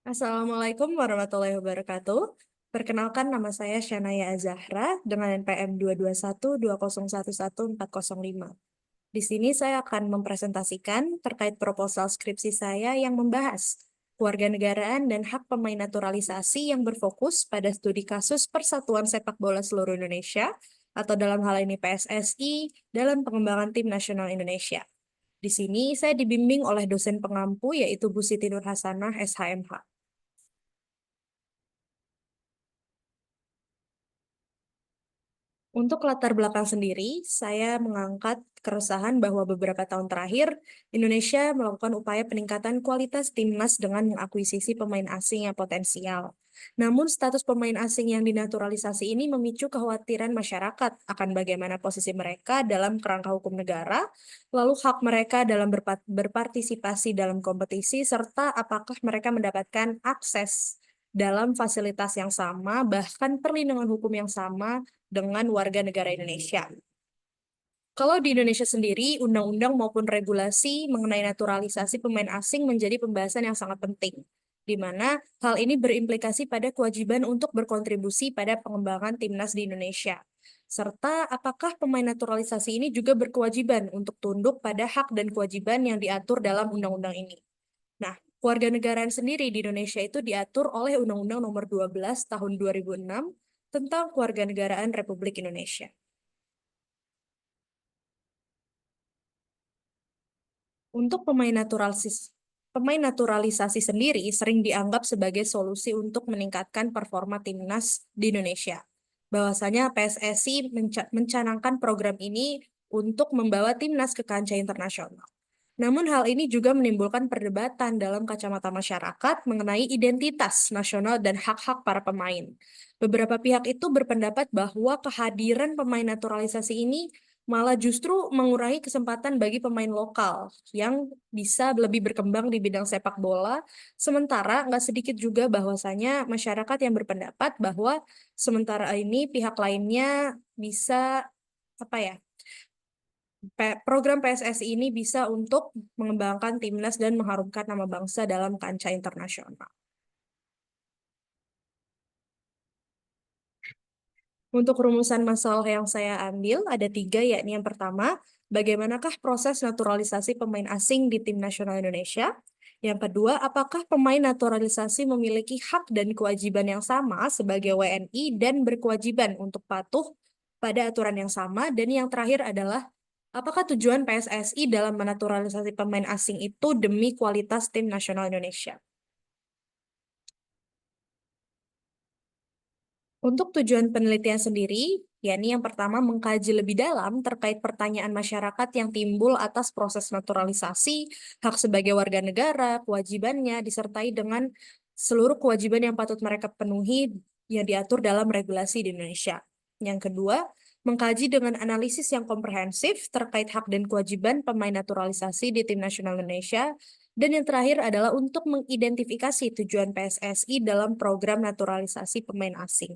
Assalamualaikum warahmatullahi wabarakatuh. Perkenalkan nama saya Shanaya Azahra dengan NPM 22120111405. Di sini saya akan mempresentasikan terkait proposal skripsi saya yang membahas kewarganegaraan dan hak pemain naturalisasi yang berfokus pada studi kasus Persatuan Sepak Bola Seluruh Indonesia atau dalam hal ini PSSI dalam pengembangan tim nasional Indonesia. Di sini saya dibimbing oleh dosen pengampu yaitu Bu Siti Nur Hasanah, SHMH. Untuk latar belakang sendiri, saya mengangkat keresahan bahwa beberapa tahun terakhir, Indonesia melakukan upaya peningkatan kualitas timnas dengan mengakuisisi pemain asing yang potensial. Namun, status pemain asing yang dinaturalisasi ini memicu kekhawatiran masyarakat akan bagaimana posisi mereka dalam kerangka hukum negara, lalu hak mereka dalam berpartisipasi dalam kompetisi, serta apakah mereka mendapatkan akses dalam fasilitas yang sama, bahkan perlindungan hukum yang sama dengan warga negara Indonesia. Kalau di Indonesia sendiri, undang-undang maupun regulasi mengenai naturalisasi pemain asing menjadi pembahasan yang sangat penting, di mana hal ini berimplikasi pada kewajiban untuk berkontribusi pada pengembangan timnas di Indonesia. Serta apakah pemain naturalisasi ini juga berkewajiban untuk tunduk pada hak dan kewajiban yang diatur dalam undang-undang ini. Nah, kewarganegaraan sendiri di Indonesia itu diatur oleh Undang-Undang Nomor 12 Tahun 2006 tentang Kewarganegaraan Republik Indonesia. Untuk pemain naturalisasi sendiri sering dianggap sebagai solusi untuk meningkatkan performa timnas di Indonesia. Bahwasanya PSSI mencanangkan program ini untuk membawa timnas ke kancah internasional. Namun hal ini juga menimbulkan perdebatan dalam kacamata masyarakat mengenai identitas nasional dan hak-hak para pemain. Beberapa pihak itu berpendapat bahwa kehadiran pemain naturalisasi ini malah justru mengurangi kesempatan bagi pemain lokal yang bisa lebih berkembang di bidang sepak bola. Sementara nggak sedikit juga bahwasanya masyarakat yang berpendapat bahwa sementara ini pihak lainnya bisa apa ya, program PSSI ini bisa untuk mengembangkan timnas dan mengharumkan nama bangsa dalam kancah internasional. Untuk rumusan masalah yang saya ambil ada tiga, yakni yang pertama, bagaimanakah proses naturalisasi pemain asing di tim nasional Indonesia? Yang kedua, apakah pemain naturalisasi memiliki hak dan kewajiban yang sama sebagai WNI dan berkewajiban untuk patuh pada aturan yang sama? Dan yang terakhir adalah, apakah tujuan PSSI dalam menaturalisasi pemain asing itu demi kualitas tim nasional Indonesia? Untuk tujuan penelitian sendiri, yakni yang pertama mengkaji lebih dalam terkait pertanyaan masyarakat yang timbul atas proses naturalisasi, hak sebagai warga negara, kewajibannya, disertai dengan seluruh kewajiban yang patut mereka penuhi yang diatur dalam regulasi di Indonesia. Yang kedua, mengkaji dengan analisis yang komprehensif terkait hak dan kewajiban pemain naturalisasi di tim nasional Indonesia. Dan yang terakhir adalah untuk mengidentifikasi tujuan PSSI dalam program naturalisasi pemain asing.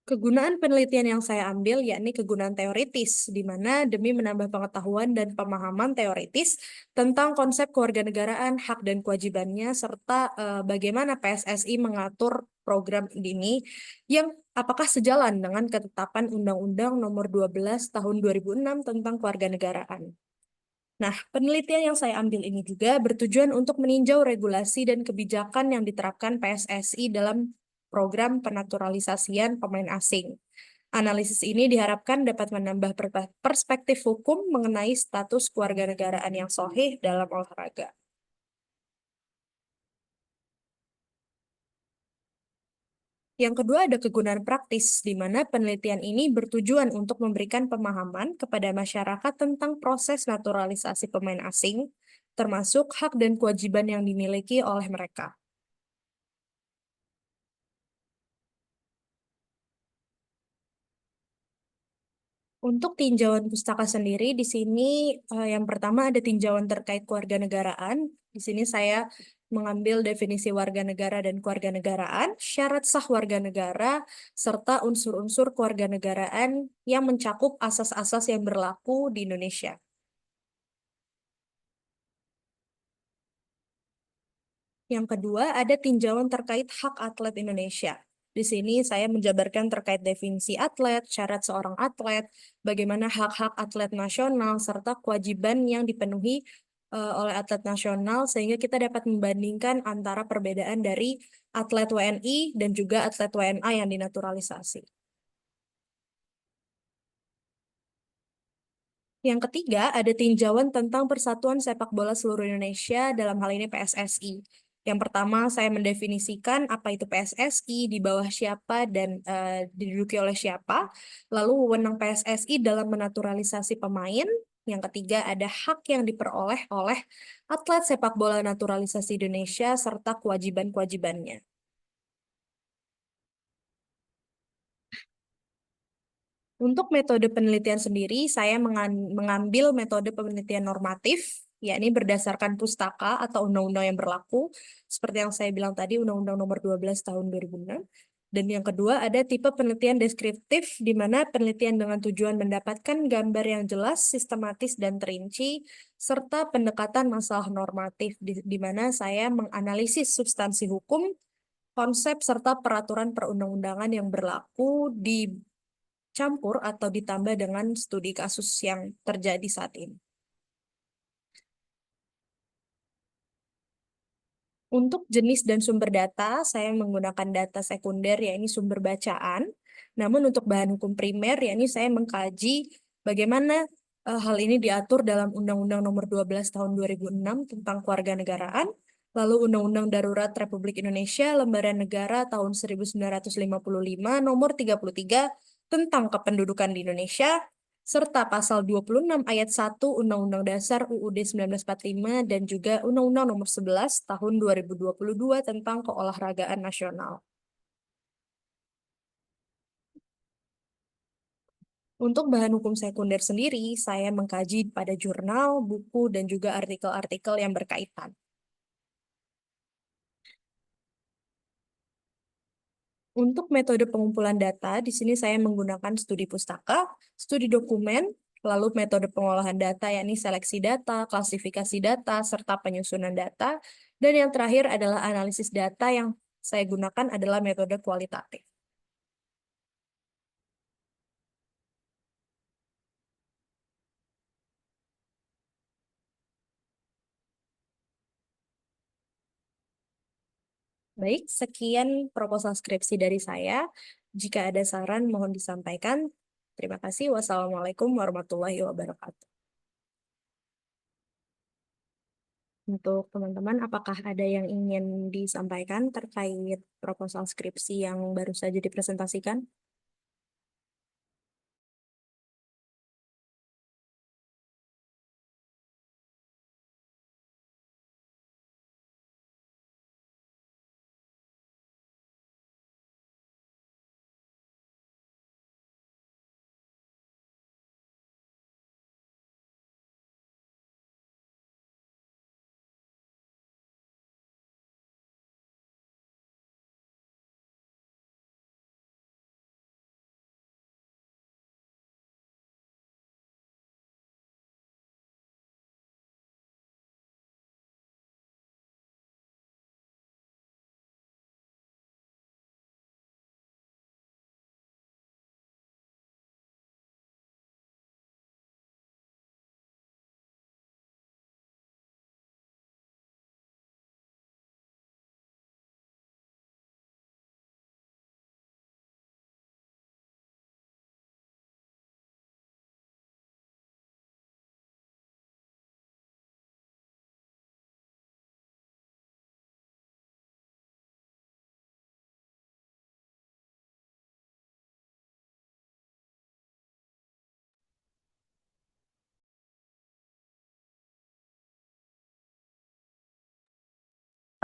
Kegunaan penelitian yang saya ambil yakni kegunaan teoritis, di mana demi menambah pengetahuan dan pemahaman teoritis tentang konsep kewarganegaraan, hak dan kewajibannya, serta bagaimana PSSI mengatur program ini yang apakah sejalan dengan ketetapan Undang-Undang Nomor 12 Tahun 2006 tentang kewarganegaraan. Nah, penelitian yang saya ambil ini juga bertujuan untuk meninjau regulasi dan kebijakan yang diterapkan PSSI dalam program penaturalisasian pemain asing. Analisis ini diharapkan dapat menambah perspektif hukum mengenai status kewarganegaraan yang sahih dalam olahraga. Yang kedua ada kegunaan praktis, di mana penelitian ini bertujuan untuk memberikan pemahaman kepada masyarakat tentang proses naturalisasi pemain asing, termasuk hak dan kewajiban yang dimiliki oleh mereka. Untuk tinjauan pustaka sendiri, di sini yang pertama ada tinjauan terkait kewarganegaraan. Di sini saya mengambil definisi warga negara dan kewarganegaraan, syarat sah warga negara, serta unsur-unsur kewarganegaraan yang mencakup asas-asas yang berlaku di Indonesia. Yang kedua, ada tinjauan terkait hak atlet Indonesia. Di sini saya menjabarkan terkait definisi atlet, syarat seorang atlet, bagaimana hak-hak atlet nasional, serta kewajiban yang dipenuhi oleh atlet nasional, sehingga kita dapat membandingkan antara perbedaan dari atlet WNI dan juga atlet WNA yang dinaturalisasi. Yang ketiga, ada tinjauan tentang Persatuan Sepak Bola Seluruh Indonesia, dalam hal ini PSSI. Yang pertama, saya mendefinisikan apa itu PSSI, di bawah siapa, dan diduduki oleh siapa. Lalu, wewenang PSSI dalam menaturalisasi pemain. Yang ketiga, ada hak yang diperoleh oleh atlet sepak bola naturalisasi Indonesia, serta kewajiban-kewajibannya. Untuk metode penelitian sendiri, saya mengambil metode penelitian normatif, yakni berdasarkan pustaka atau undang-undang yang berlaku, seperti yang saya bilang tadi, Undang-Undang Nomor 12 Tahun 2006. Dan yang kedua, ada tipe penelitian deskriptif, di mana penelitian dengan tujuan mendapatkan gambar yang jelas, sistematis, dan terinci, serta pendekatan masalah normatif, di mana saya menganalisis substansi hukum, konsep, serta peraturan perundang-undangan yang berlaku campur atau ditambah dengan studi kasus yang terjadi saat ini. Untuk jenis dan sumber data, saya menggunakan data sekunder, yakni sumber bacaan. Namun untuk bahan hukum primer, yakni saya mengkaji bagaimana hal ini diatur dalam Undang-Undang Nomor 12 Tahun 2006 tentang Kewarganegaraan, lalu Undang-Undang Darurat Republik Indonesia, Lembaran Negara tahun 1955 Nomor 33 tentang Kependudukan di Indonesia, serta pasal 26 ayat 1 Undang-Undang Dasar UUD 1945 dan juga Undang-Undang Nomor 11 Tahun 2022 tentang Keolahragaan Nasional. Untuk bahan hukum sekunder sendiri, saya mengkaji pada jurnal, buku, dan juga artikel-artikel yang berkaitan. Untuk metode pengumpulan data, di sini saya menggunakan studi pustaka, studi dokumen, lalu metode pengolahan data, yakni seleksi data, klasifikasi data, serta penyusunan data, dan yang terakhir adalah analisis data yang saya gunakan adalah metode kualitatif. Baik, sekian proposal skripsi dari saya. Jika ada saran, mohon disampaikan. Terima kasih. Wassalamualaikum warahmatullahi wabarakatuh. Untuk teman-teman, apakah ada yang ingin disampaikan terkait proposal skripsi yang baru saja dipresentasikan?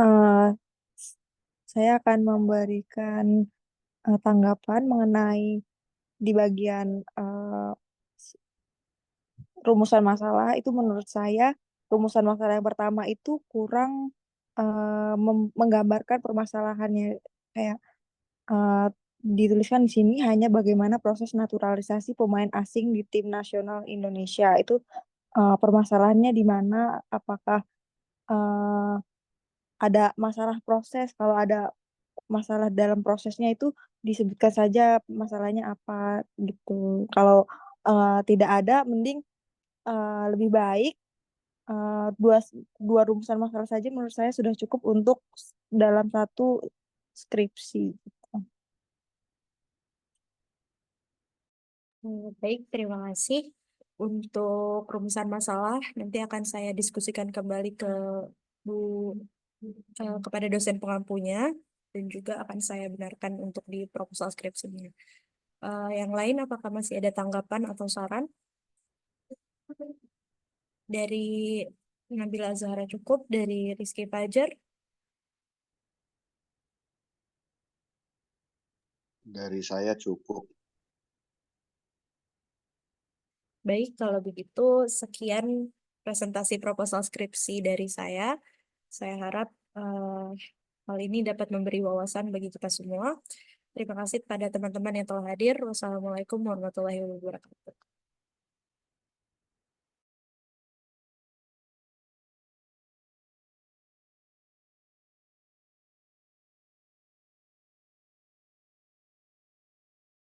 Eh, saya akan memberikan tanggapan mengenai di bagian rumusan masalah. Itu menurut saya rumusan masalah yang pertama itu kurang menggambarkan permasalahannya. Kayak eh, dituliskan di sini hanya bagaimana proses naturalisasi pemain asing di tim nasional Indonesia. Itu permasalahannya di mana, apakah eh, ada masalah proses, kalau ada masalah dalam prosesnya itu disebutkan saja masalahnya apa gitu. Kalau tidak ada, mending lebih baik eh, dua dua rumusan masalah saja menurut saya sudah cukup untuk dalam satu skripsi. Gitu. Baik, terima kasih. Untuk rumusan masalah, nanti akan saya diskusikan kembali ke Bu, kepada dosen pengampunya, dan juga akan saya benarkan untuk di proposal skripsinya. Yang lain, apakah masih ada tanggapan atau saran? Dari Nabila Zahra cukup, dari Rizky Fajar. Dari saya cukup. Baik, kalau begitu sekian presentasi proposal skripsi dari saya. Saya harap hal ini dapat memberi wawasan bagi kita semua. Terima kasih kepada teman-teman yang telah hadir. Wassalamualaikum warahmatullahi wabarakatuh.